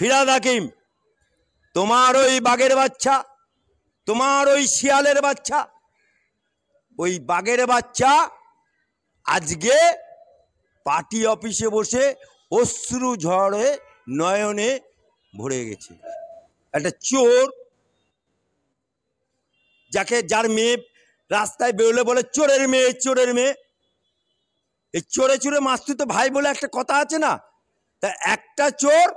ফিরহাদ হাকিম, তোমার ওই বাঘের বাচ্চা, তোমার ওই শিয়ালের বাচ্চা, ওই বাঘের বাচ্চা আজকে পার্টি অফিসে বসে অশ্রু ঝড়ে নয়নে ভরে গেছে। একটা চোর, যার মেয়ে রাস্তায় বেরোলে বলে চোরের মেয়ে, চোরের মেয়ে। এই চোরে চোরে মাস্তুতো ভাই বলে একটা কথা আছে না, তা একটা চোর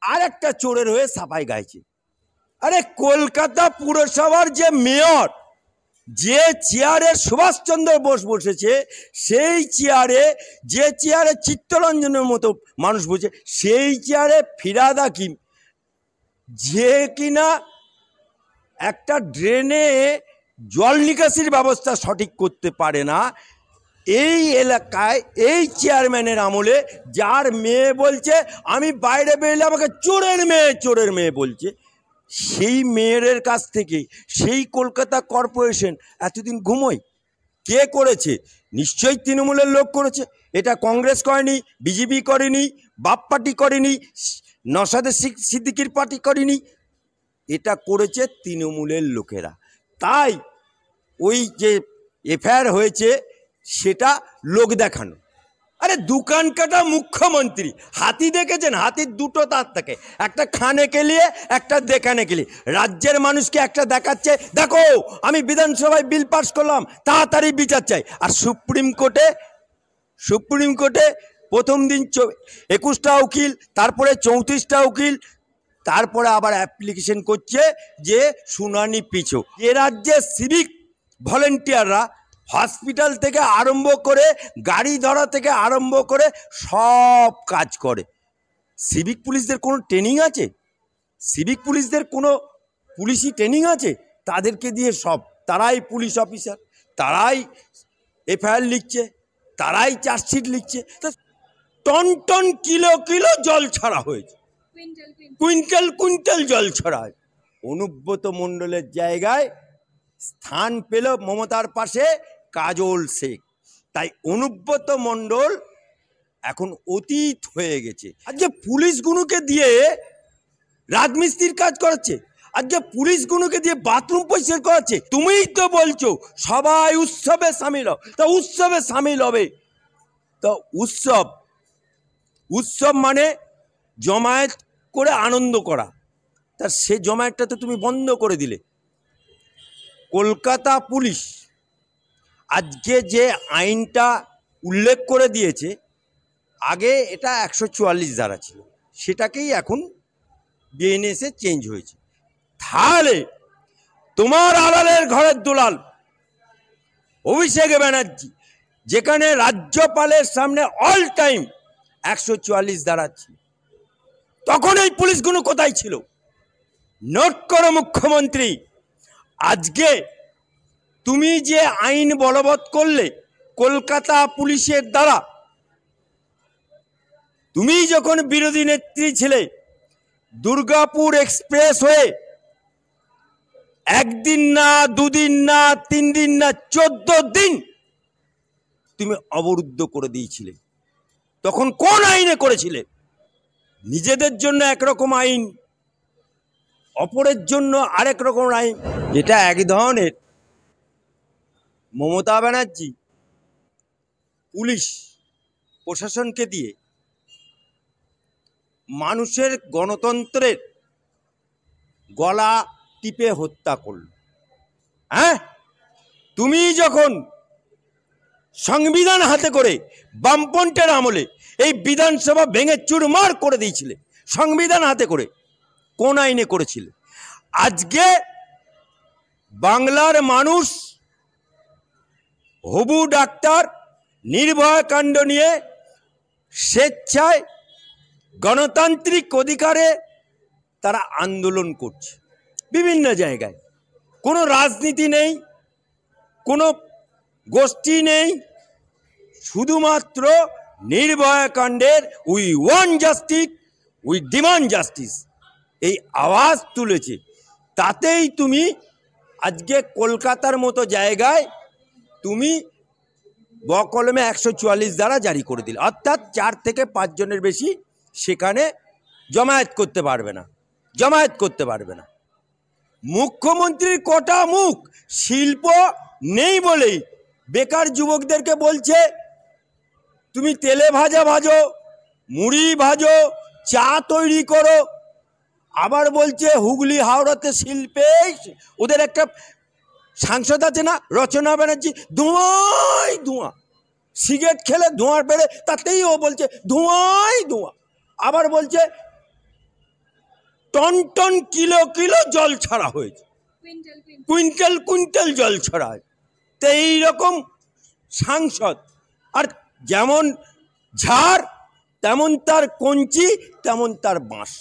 আর একটা চোরের হয়ে সাফাই গাইছে। আরে কলকাতা পুরসভার যে মেয়র, যে চেয়ারে সুভাষচন্দ্র বোস বসেছে, সেই চেয়ারে, যে চেয়ারে চিত্তরঞ্জনের মতো মানুষ বসে, সেই চেয়ারে ফিরহাদ হাকিম, যে কিনা একটা ড্রেনে জল নিকাশির ব্যবস্থা সঠিক করতে পারে না, এই এলাকায় এই চেয়ারম্যানের আমলে যার মেয়ে বলছে আমি বাইরে বেরোলে আমাকে চোরের মেয়ে, চোরের মেয়ে বলছে, সেই মেয়ের কাছ থেকে সেই কলকাতা কর্পোরেশন এতদিন ঘুমোয়। কে করেছে? নিশ্চয়ই তৃণমূলের লোক করেছে। এটা কংগ্রেস করেনি, বিজেপি করেনি, বাপ পার্টি করেনি, নওশাদ সিদ্দিকীর পার্টি করেনি, এটা করেছে তৃণমূলের লোকেরা। তাই ওই যে এফআইআর হয়েছে সেটা লোক দেখানো। আরে দোকান কাটা মুখ্যমন্ত্রী, হাতি দেখেছেন? হাতির দুটো দাঁত থাকে, একটা খানে কেলিয়ে, একটা দেখানে কেলিয়ে। রাজ্যের মানুষকে একটা দেখাচ্ছে, দেখো আমি বিধানসভায় বিল পাস করলাম, তাড়াতাড়ি বিচার চাই। আর সুপ্রিম কোর্টে প্রথম দিন 21টা উকিল, তারপরে 34টা উকিল, তারপরে আবার অ্যাপ্লিকেশন করছে যে শুনানি পিছু। এ রাজ্যে সিভিক ভলেন্টিয়াররা হসপিটাল থেকে আরম্ভ করে, গাড়ি ধরা থেকে আরম্ভ করে সব কাজ করে। সিভিক পুলিশদের কোনো ট্রেনিং আছে? সিভিক পুলিশদের কোনো পুলিশি ট্রেনিং আছে? তাদেরকে দিয়ে সব, তারাই পুলিশ অফিসার, তারাই এফআইআর লিখছে, তারাই চার্জশিট লিখছে। তো টন টন কিলো কিলো জল ছাড়া হয়েছে, কুইন্টাল কুইন্টাল জল ছড়া। অনুব্রত মণ্ডলের জায়গায় স্থান পেল মমতার পাশে কাজল শেখ। তাই অনুব্রত মণ্ডল এখন অতীত হয়ে গেছে। আজকে পুলিশগুলোকে দিয়ে রাজমিস্ত্রির কাজ করাচ্ছে, আজকে পুলিশগুলোকে দিয়ে বাথরুম পরিষ্কার করাচ্ছে। তুমিই তো বলছো সবাই উৎসবে সামিল হও, তা উৎসবে সামিল হবে তো উৎসব মানে জমায়েত করে আনন্দ করা, তা সে জমায়েতটা তো তুমি বন্ধ করে দিলে। কলকাতা পুলিশ আজকে যে আইনটা উল্লেখ করে দিয়েছে, আগে এটা 144 ধারা ছিল, সেটাকেই এখন বিএনএসে চেঞ্জ হয়েছে। তাহলে তোমার আড়ালের ঘরের দুলাল অভিষেক ব্যানার্জি, যেখানে রাজ্যপালের সামনে অল টাইম 144 ধারা ছিল, তখন এই পুলিশগুলো কোথায় ছিল? নোট করো মুখ্যমন্ত্রী, আজকে তুমি যে আইন বলবৎ করলে কলকাতা পুলিশের দ্বারা, তুমি যখন বিরোধী নেত্রী ছিলে, দুর্গাপুর এক্সপ্রেস হয়ে একদিন না, দুদিন না, 3 দিন না, 14 দিন তুমি অবরুদ্ধ করে দিয়েছিলে। তখন কোন আইনে করেছিলে? নিজেদের জন্য একরকম আইন, অপরের জন্য আরেক রকম আইন। এটা এক ধরনের মমতা ব্যানার্জি পুলিশ প্রশাসনকে দিয়ে মানুষের গণতন্ত্রের গলা টিপে হত্যা করল। হ্যাঁ, তুমি যখন সংবিধান হাতে করে বামপন্থের আমলে এই বিধানসভা ভেঙে চুরমার করে দিয়েছিলে, সংবিধান হাতে করে, কোন আইনে করেছিলে? আজকে বাংলার মানুষ হবু ডাক্তার নির্ভয়া কাণ্ড নিয়ে স্বেচ্ছায় গণতান্ত্রিক অধিকারে তারা আন্দোলন করছে বিভিন্ন জায়গায়। কোনো রাজনীতি নেই, কোনো গোষ্ঠী নেই, শুধুমাত্র নির্ভয়া কাণ্ডের we want justice, we demand justice এই আওয়াজ তুলেছে। তাতেই তুমি আজকে কলকাতার মতো জায়গায় তুমি বকলমে 144 ধারা জারি করে দিলে, অর্থাৎ 4 থেকে 5 জনের বেশি সেখানে জমায়েত করতে পারবে না, জমায়েত করতে পারবে না। মুখ্যমন্ত্রীর কটা মুখ, শিল্প নেই বলেই বেকার যুবকদেরকে বলছে তুমি তেলে ভাজা ভাজো, মুড়ি ভাজো, চা তৈরি করো। আবার বলছে হুগলি হাওড়াতে শিল্পে, ওদের একটা সাংসদ আছে না রচনা ব্যানার্জি, ধোঁয়াই ধোঁয়া, সিগারেট খেলে ধোঁয়ার বেড়ে তাতেই ও বলছে ধোঁয়াই ধোঁয়া। আবার বলছে টন টন কিলো কিলো জল ছাড়া হয়েছে, কুইন্টাল কুইন্টাল জল ছাড়া হয়। তো এইরকম সাংসদ, আর যেমন ঝাড় তেমন তার কঞ্চি, তেমন তার বাঁশ।